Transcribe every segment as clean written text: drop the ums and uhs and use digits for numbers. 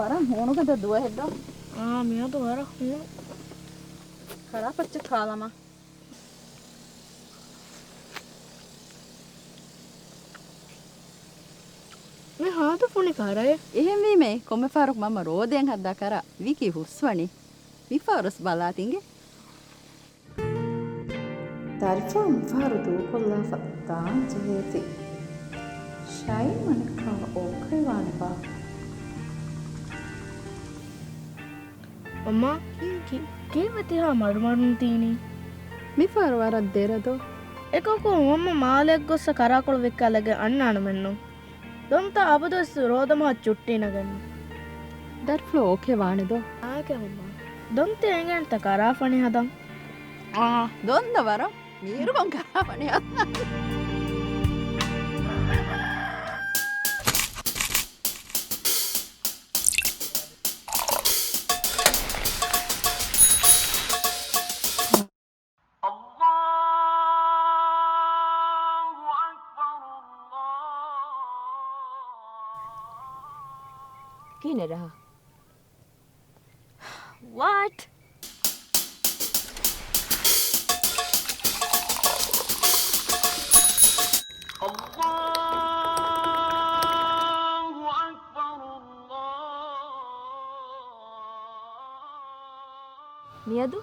వరం హోను కదా దువ హెడ్డో මියතු වර හුණු කරා පච්ච කාලම මේ හාද ෆුනි කරය එහෙම වීමේ කොම්මෙ ෆාරුක් මම රෝදයෙන් හද්දා කරා විකි හුස්වනි විෆාරස් බලාතින්ගේ تعرفوا مفارد وكلها فقدان جهتي شاي منكا اوكي وانبا අම්මා කීවති හා මඩුමරුන් තීනී මිෆාර වරක් දෙරදෝ එකකෝ මම්ම මාලෙක් ගොස්ස කරාකොළ වෙක්කාලගේ අන්නාන මෙන්නු ದೊಂತ ಅಬದಸ್ ರೋದಮ ಚುಟ್ಟಿನಗನ್ ದರ್ ಫ್ಲೋ ಓಕೆ ವಾಣಿದೋ ಆಕೆ ಅಮ್ಮ ದೊಂತ ಎಂಗಂತ ಕರಾಫಣಿ ಹದಂ ದೊಂದ ವರ ನೀರು ಕೊಂಕ ಕರಾಫಣಿ ಹದ किने रहा What? මියදු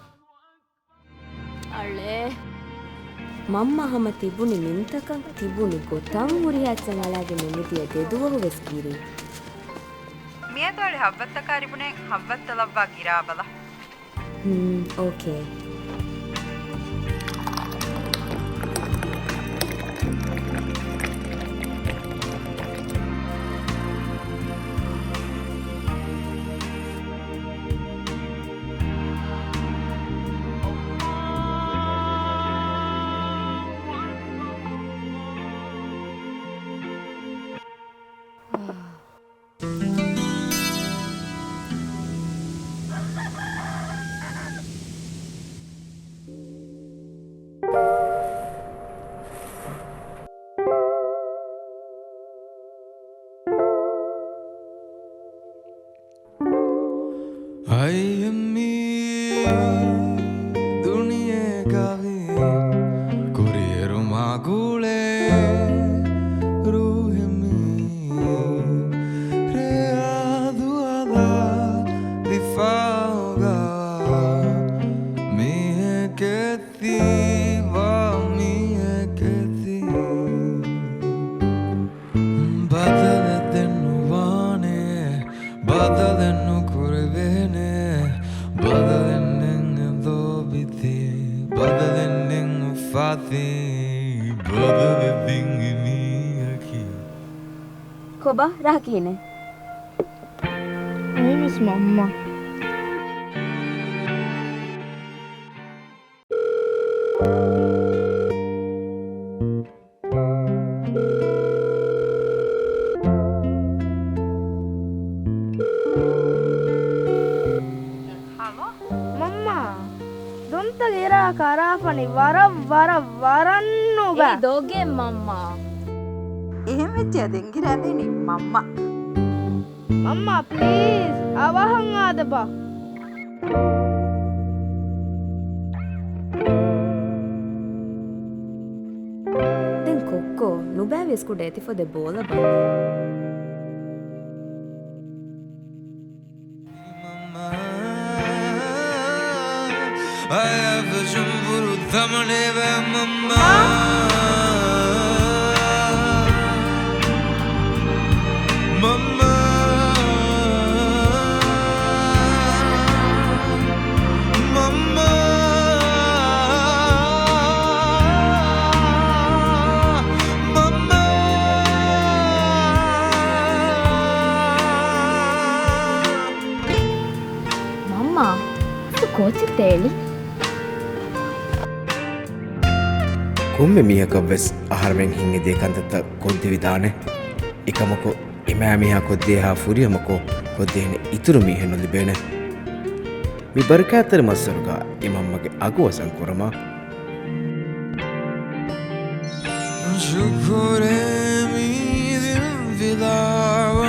අල්ලේ මම්ම හම තිබුණි මින්තකම් තිබුණි ගොතම් මුරිහාච්චන් අලාගේ මෙමිතිය දෙදුවහු වෙස් කීරී මියතෝලි හබ්බත්ත කාරිබුනේ හබ්බත්ත ලබ්වා ගිරාබල ඕකේ කොබා රහ කියන්නේ මේ මිස් මම්මා මම්මා දොන්ත ගෙරා කරාෆනි වරන්නු බෑ දෝගේ මම්මා එහෙම වෙච්ච දෙංගිරාදෙනි මම්මා මම්මා ප්ලීස් අවහන් ආදපා දැන් කොක්කෝ නුබෑ වෙස්කුඩ ඇති ෆොද බෝල බා ಕೋಚಿ ತೇಳಿ කොම්මෙ මියකවස් ආහාරයෙන් හින්ගේ දේකන්තත කොද්දි විදානේ එකමකෝ එමෑ මියා කොද්දේ හා ෆුරියමකෝ කොද්දේනේ ඉතුරු මිහෙනු ලිබේන මි බර්කාතර මස්සරුගා ඉමම්මගේ අගවසන් කරමා شكرا مي ذي الفضاء